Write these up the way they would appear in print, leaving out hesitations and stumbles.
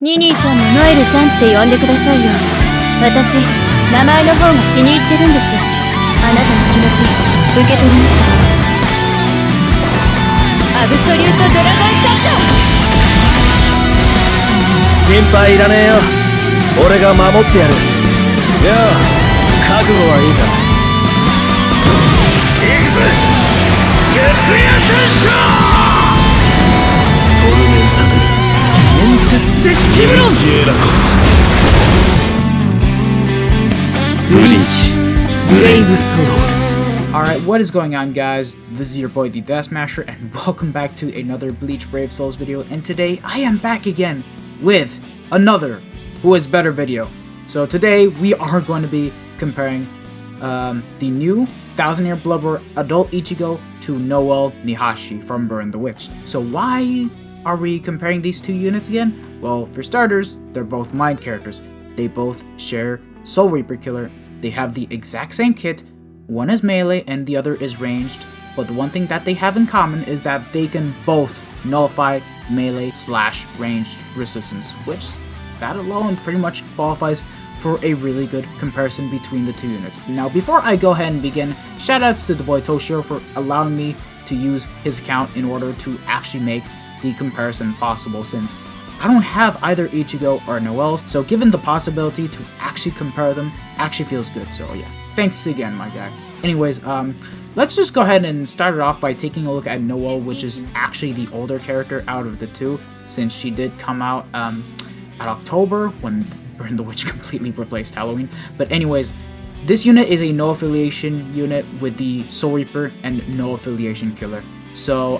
ニニーちゃんもノエルちゃんって呼んでくださいよ。私、名前の方が気に入ってるんです。あなたの気持ち、受け取りました。アブソリュートドラゴンシャット。心配いらねえよ。俺が守ってやる。いや、覚悟はいいか。行くぜ、徹夜転生。トルメンタルエンテスデシブロンシエラコブリーチブレイブソウル。 Alright, what is going on, guys? This is your boy the Death Smasher, and welcome back to another Bleach Brave Souls video. And today I am back again with another Who Is Better video. So today we are going to be comparing the new 1000-Year Blood War adult Ichigo to Noel Niihashi from Burn the Witch. So why are we comparing these two units again? Well, for starters, they're both mind characters. They both share Soul Reaper Killer. They have the exact same kit. One is melee and the other is ranged, but the one thing that they have in common is that they can both nullify melee / ranged resistance, which that alone pretty much qualifies for a really good comparison between the two units. Now, before I go ahead and begin, shoutouts to the boy Toshiro for allowing me to use his account in order to actually make the comparison possible, since I don't have either Ichigo or Noel, so given the possibility to actually compare them actually feels good. So yeah, thanks again, my guy. Anyways, let's just go ahead and start it off by taking a look at Noel, which is actually the older character out of the two, since she did come out at October when Burn the Witch completely replaced Halloween. But anyways, this unit is a no affiliation unit with the Soul Reaper and no affiliation killer. So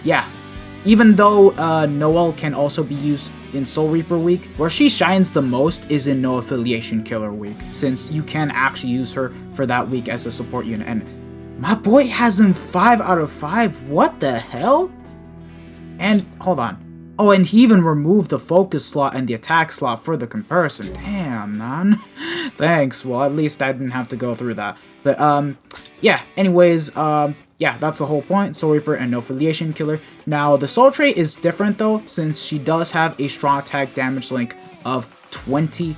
yeah, even though Noel can also be used in Soul Reaper week, where she shines the most is in no affiliation killer week, since you can actually use her for that week as a support unit. And my boy has him 5 out of 5. What the hell? And hold on. Oh, and he even removed the focus slot and the attack slot for the comparison. Damn, man. Thanks. Well, at least I didn't have to go through that. But yeah, anyways, yeah, that's the whole point. Soul Reaper and no affiliation killer. Now, the soul trait is different though, since she does have a strong attack damage link of 20%.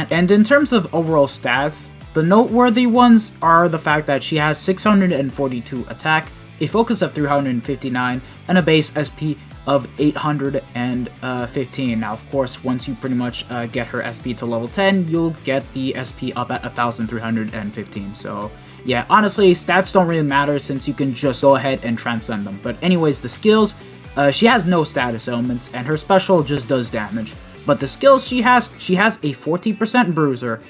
And in terms of overall stats, the noteworthy ones are the fact that she has 642 attack, a focus of 359, and a base SP of 815. Now, of course, once you pretty much get her SP to level 10, you'll get the SP up at 1315. So yeah, honestly, stats don't really matter since you can just go ahead and transcend them. But anyways, the skills, she has no status elements and her special just does damage. But the skills she has a 40% bruiser,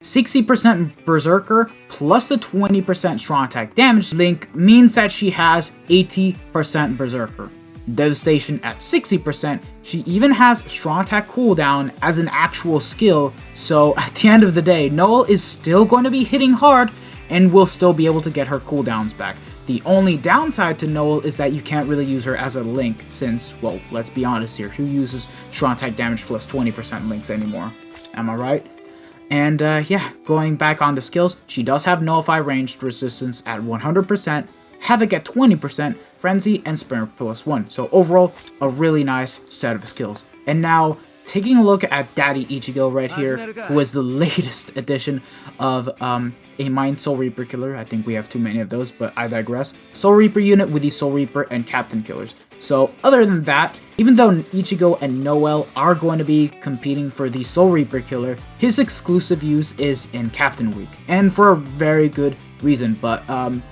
60% berserker, plus the 20% strong attack damage link means that she has 80% berserker. Devastation at 60%, she even has strong attack cooldown as an actual skill, so at the end of the day, Noel is still going to be hitting hard and will still be able to get her cooldowns back. The only downside to Noel is that you can't really use her as a link since, well, let's be honest here, who uses strong attack damage plus 20% links anymore? Am I right? And yeah, going back on the skills, she does have Nullify ranged resistance at 100%, Havoc at 20%, Frenzy, and Sprint plus 1. So overall, a really nice set of skills. And now, taking a look at Daddy Ichigo right here, who is the latest addition of a Mind Soul Reaper killer. I think we have too many of those, but I digress. Soul Reaper unit with the Soul Reaper and Captain killers. So other than that, even though Ichigo and Noel are going to be competing for the Soul Reaper killer, his exclusive use is in Captain week, and for a very good reason. But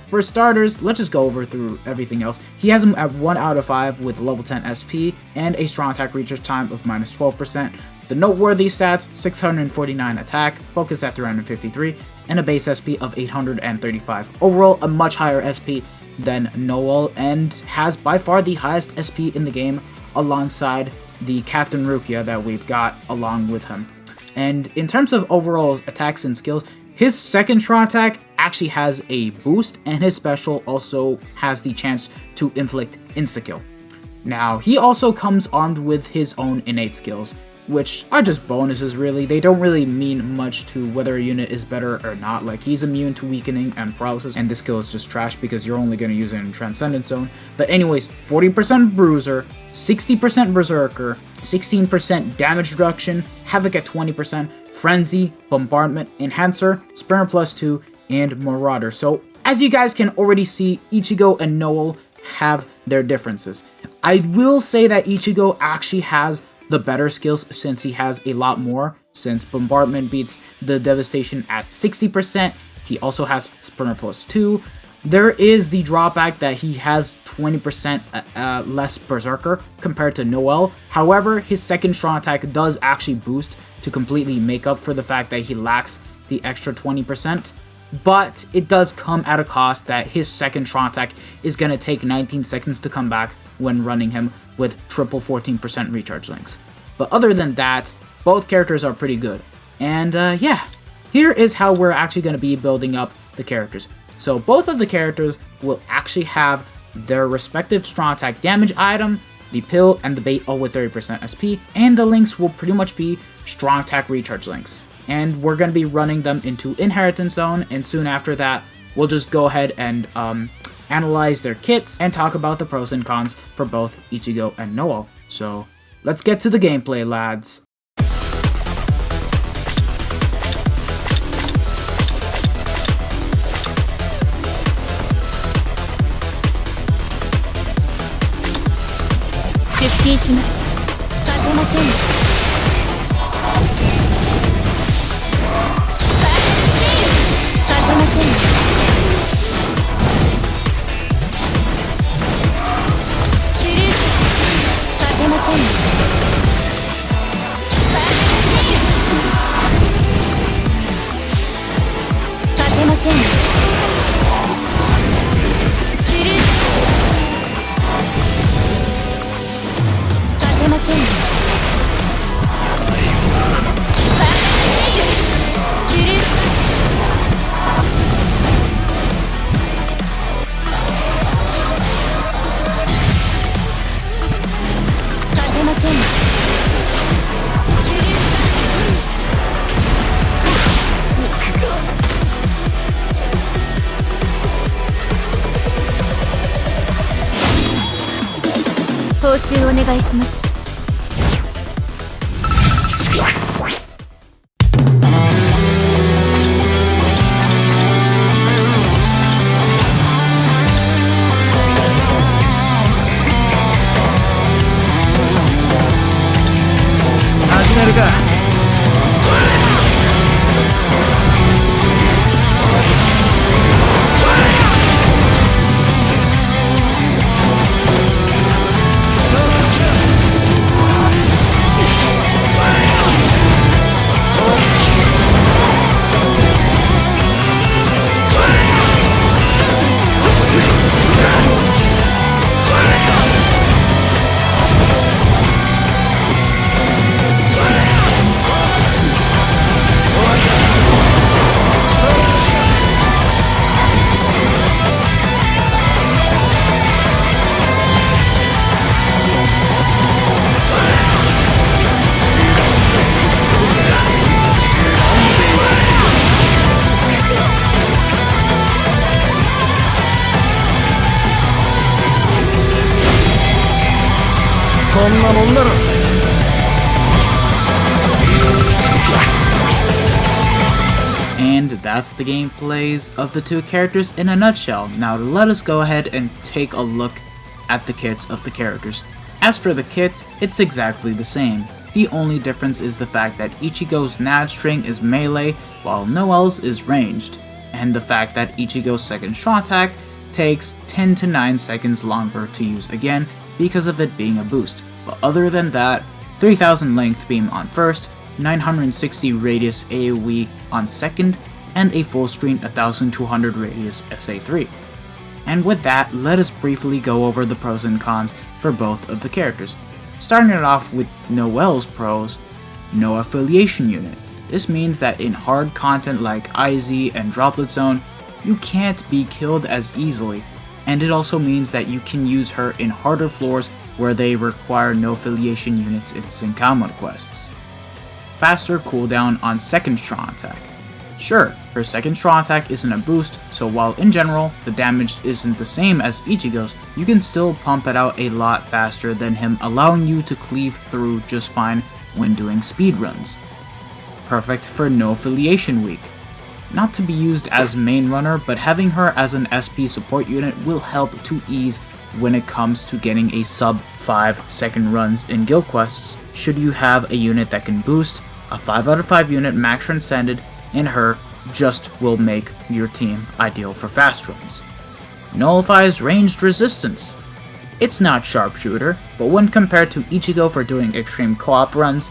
for starters, let's just go over through everything else. He has him at 1 out of 5 with level 10 SP and a strong attack recharge time of minus 12%. The noteworthy stats, 649 attack, focus at 353, and a base SP of 835. Overall, a much higher SP than Noel, and has by far the highest SP in the game alongside the Captain Rukia that we've got along with him. And in terms of overall attacks and skills, his second strong attack actually has a boost, and his special also has the chance to inflict insta-kill. Now, he also comes armed with his own innate skills, which are just bonuses really. They don't really mean much to whether a unit is better or not. Like, he's immune to weakening and paralysis, and this skill is just trash because you're only going to use it in Transcendent Zone. But anyways, 40% Bruiser, 60% Berserker, 16% damage reduction, Havoc at 20%, Frenzy, Bombardment, Enhancer, Sprinter plus 2, and Marauder. So as you guys can already see, Ichigo and Noel have their differences. I will say that Ichigo actually has the better skills since he has a lot more, since Bombardment beats the Devastation at 60%. He also has Sprinter plus 2. There is the drawback that he has 20% less Berserker compared to Noel. However, his second strong attack does actually boost to completely make up for the fact that he lacks the extra 20%. But it does come at a cost that his second strong attack is going to take 19 seconds to come back when running him with triple 14% recharge links. But other than that, both characters are pretty good. And yeah, here is how we're actually going to be building up the characters. So both of the characters will actually have their respective strong attack damage item, the pill and the bait all with 30% SP, and the links will pretty much be strong attack recharge links. And we're going to be running them into Inheritance Zone, and soon after that, we'll just go ahead and analyze their kits and talk about the pros and cons for both Ichigo and Noel. So let's get to the gameplay, lads. And that's the gameplays of the two characters in a nutshell. Now let us go ahead and take a look at the kits of the characters. As for the kit, it's exactly the same. The only difference is the fact that Ichigo's Nad string is melee, while Noel's is ranged, and the fact that Ichigo's second strong attack takes 10 to 9 seconds longer to use again because of it being a boost. But other than that, 3000 length beam on first, 960 radius AoE on second, and a full screen 1200 radius SA3. And with that, let us briefly go over the pros and cons for both of the characters. Starting it off with Noel's pros, no affiliation unit. This means that in hard content like IZ and Droplet Zone, you can't be killed as easily, and it also means that you can use her in harder floors where they require no affiliation units in Senkaman quests. Faster cooldown on second strong attack. Sure, her second strong attack isn't a boost, so while in general the damage isn't the same as Ichigo's, you can still pump it out a lot faster than him, allowing you to cleave through just fine when doing speedruns. Perfect for no affiliation week. Not to be used as main runner, but having her as an SP support unit will help to ease when it comes to getting a sub 5 second runs in guild quests should you have a unit that can boost. A 5 out of 5 unit max transcended in her just will make your team ideal for fast runs. Nullifies ranged resistance. It's not sharpshooter, but when compared to Ichigo for doing extreme co-op runs,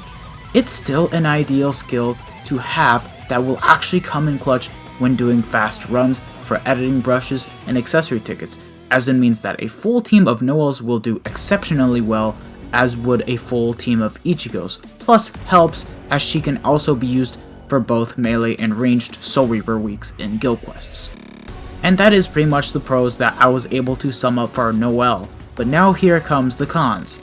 it's still an ideal skill to have that will actually come in clutch when doing fast runs for editing brushes and accessory tickets, as it means that a full team of Noels will do exceptionally well as would a full team of Ichigos, plus helps as she can also be used for both melee and ranged Soul Reaper weeks in guild quests. And that is pretty much the pros that I was able to sum up for Noel, but now here comes the cons.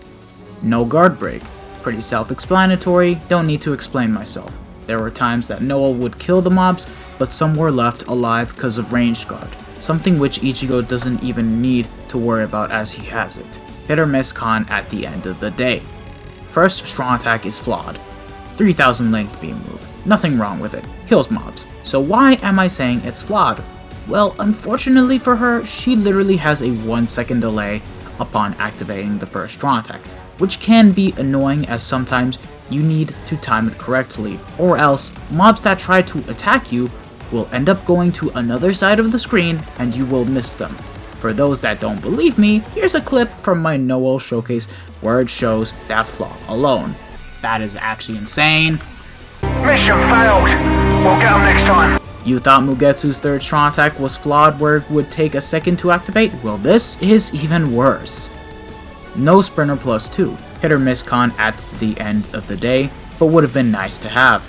No guard break. Pretty self-explanatory, don't need to explain myself. There were times that Noel would kill the mobs, but some were left alive because of ranged guard, something which Ichigo doesn't even need to worry about as he has it. Hit or miss con at the end of the day. First strong attack is flawed. 3000 length beam move. Nothing wrong with it. Kills mobs. So why am I saying it's flawed? Well, unfortunately for her, she literally has a 1 second delay upon activating the first strong attack, which can be annoying as sometimes you need to time it correctly, or else mobs that try to attack you will end up going to another side of the screen and you will miss them. For those that don't believe me, here's a clip from my Noel showcase where it shows that flaw alone. That is actually insane. Mission failed. We'll get them next time. You thought Mugetsu's third strong attack was flawed where it would take a second to activate? Well, this is even worse. No Sprinter plus 2, hit or miss con at the end of the day, but would have been nice to have.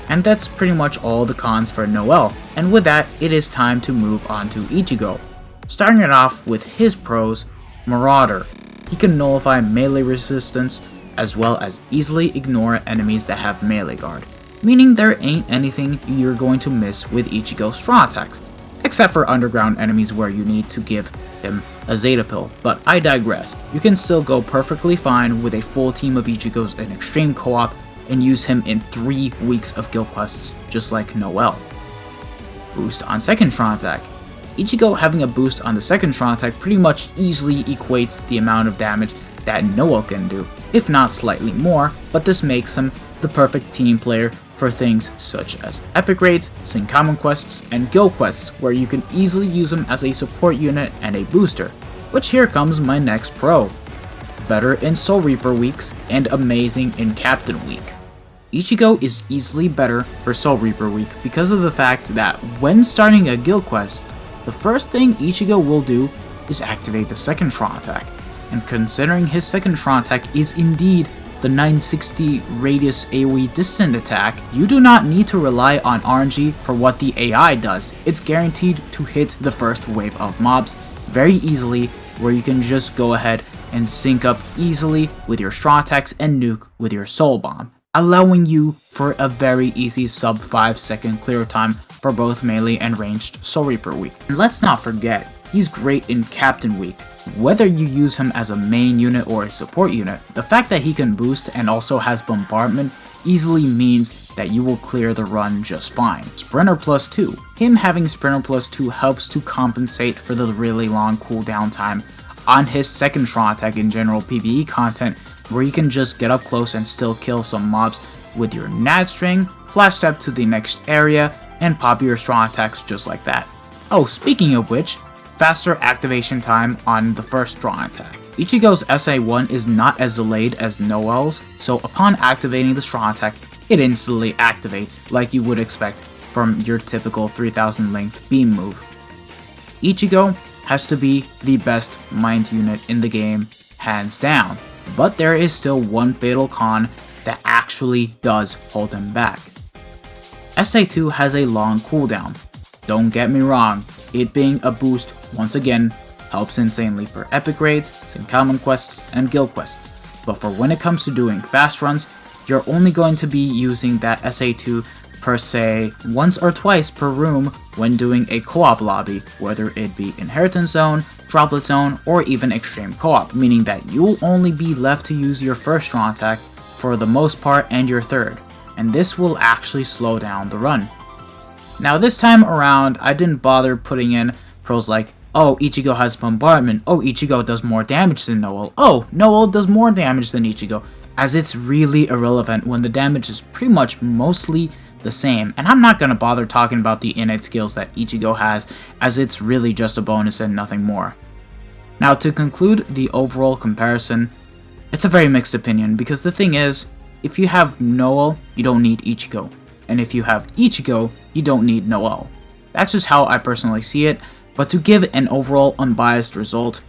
And that's pretty much all the cons for Noel, and with that, it is time to move on to Ichigo. Starting it off with his pros, Marauder. He can nullify melee resistance, as well as easily ignore enemies that have melee guard, meaning there ain't anything you're going to miss with Ichigo's strong attacks, except for underground enemies where you need to give him a Zeta pill, but I digress. You can still go perfectly fine with a full team of Ichigos in extreme co-op and use him in 3 weeks of guild quests, just like Noel. Boost on second strong attack. Ichigo having a boost on the second strong attack pretty much easily equates the amount of damage that Noel can do, if not slightly more, but this makes him the perfect team player for things such as epic raids, common quests, and guild quests where you can easily use him as a support unit and a booster, which here comes my next pro. Better in Soul Reaper weeks and amazing in Captain week. Ichigo is easily better for Soul Reaper week because of the fact that when starting a guild quest, the first thing Ichigo will do is activate the second strong attack, and considering his second strong attack is indeed the 960 radius AoE distant attack, you do not need to rely on RNG for what the AI does. It's guaranteed to hit the first wave of mobs very easily, where you can just go ahead and sync up easily with your strong attacks and nuke with your soul bomb, allowing you for a very easy sub 5 second clear time for both melee and ranged Soul Reaper week. And let's not forget, he's great in Captain week. Whether you use him as a main unit or a support unit, the fact that he can boost and also has bombardment easily means that you will clear the run just fine. Sprinter plus 2. Him having Sprinter plus 2 helps to compensate for the really long cooldown time on his second strong attack in general PvE content, where you can just get up close and still kill some mobs with your Nad string, flash step to the next area, and pop your strong attacks just like that. Oh, speaking of which, faster activation time on the first strong attack. Ichigo's SA1 is not as delayed as Noel's, so upon activating the strong attack, it instantly activates like you would expect from your typical 3000 length beam move. Ichigo has to be the best mind unit in the game, hands down, but there is still one fatal con that actually does hold him back. SA2 has a long cooldown. Don't get me wrong, it being a boost once again helps insanely for epic raids, common quests, and guild quests, but for when it comes to doing fast runs, you're only going to be using that SA2 per se once or twice per room when doing a co-op lobby, whether it be Inheritance Zone, Droplet Zone, or even Extreme Co-op, meaning that you'll only be left to use your first strong attack for the most part and your third, and this will actually slow down the run. Now this time around, I didn't bother putting in pros like, oh, Ichigo has Bombardment, oh, Ichigo does more damage than Noel, oh, Noel does more damage than Ichigo, as it's really irrelevant when the damage is pretty much mostly the same, and I'm not going to bother talking about the innate skills that Ichigo has, as it's really just a bonus and nothing more. Now to conclude the overall comparison, it's a very mixed opinion, because the thing is, if you have Noel, you don't need Ichigo, and if you have Ichigo, you don't need Noel. That's just how I personally see it, but to give an overall unbiased result,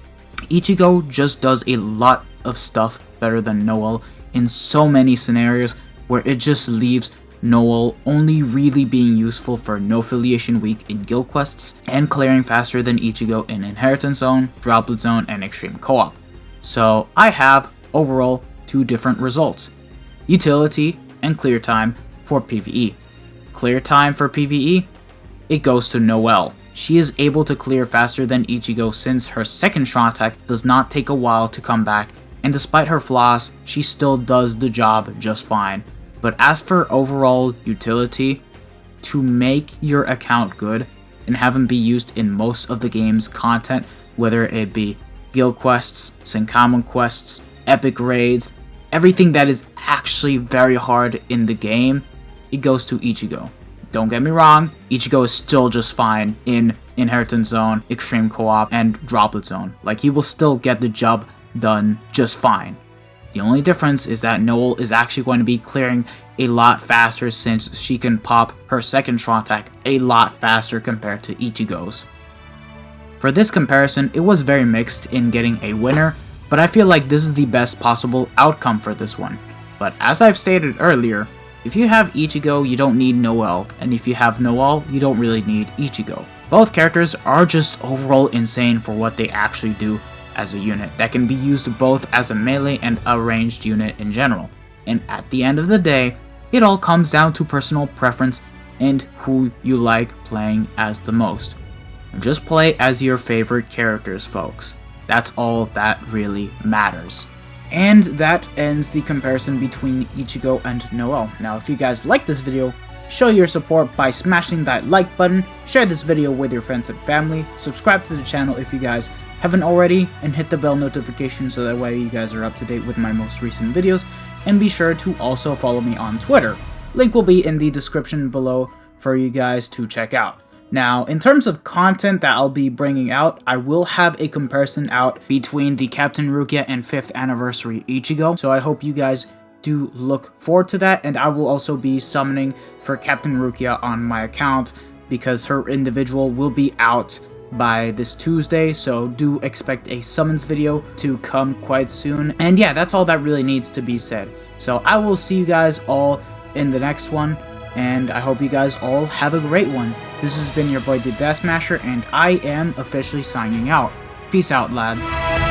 Ichigo just does a lot of stuff better than Noel in so many scenarios where it just leaves Noel only really being useful for no affiliation week in guild quests and clearing faster than Ichigo in Inheritance Zone, Droplet Zone, and Extreme Co-op. So I have overall two different results: utility and clear time for PvE. Clear time for PvE, it goes to Noel. She is able to clear faster than Ichigo since her second strong attack does not take a while to come back, and despite her flaws, she still does the job just fine. But as for overall utility, to make your account good and have them be used in most of the game's content, whether it be guild quests, Senkamen quests, epic raids, everything that is actually very hard in the game, it goes to Ichigo. Don't get me wrong, Ichigo is still just fine in Inheritance Zone, Extreme Co-op, and Droplet Zone. Like, he will still get the job done just fine. The only difference is that Noel is actually going to be clearing a lot faster since she can pop her second strong attack a lot faster compared to Ichigo's. For this comparison, it was very mixed in getting a winner, but I feel like this is the best possible outcome for this one. But as I've stated earlier, if you have Ichigo, you don't need Noel, and if you have Noel, you don't really need Ichigo. Both characters are just overall insane for what they actually do as a unit that can be used both as a melee and a ranged unit in general. And at the end of the day, it all comes down to personal preference and who you like playing as the most. Just play as your favorite characters, folks. That's all that really matters. And that ends the comparison between Ichigo and Noel. Now, if you guys like this video, show your support by smashing that like button, share this video with your friends and family, subscribe to the channel if you guys haven't already, and hit the bell notification so that way you guys are up to date with my most recent videos, and be sure to also follow me on Twitter. Link will be in the description below for you guys to check out. Now, in terms of content that I'll be bringing out, I will have a comparison out between the Captain Rukia and 5th Anniversary Ichigo, so I hope you guys do look forward to that, and I will also be summoning for Captain Rukia on my account because her individual will be out by this Tuesday, so do expect a summons video to come quite soon. And yeah, that's all that really needs to be said. So I will see you guys all in the next one, and I hope you guys all have a great one. This has been your boy the Death Smasher, and I am officially signing out. Peace out, lads.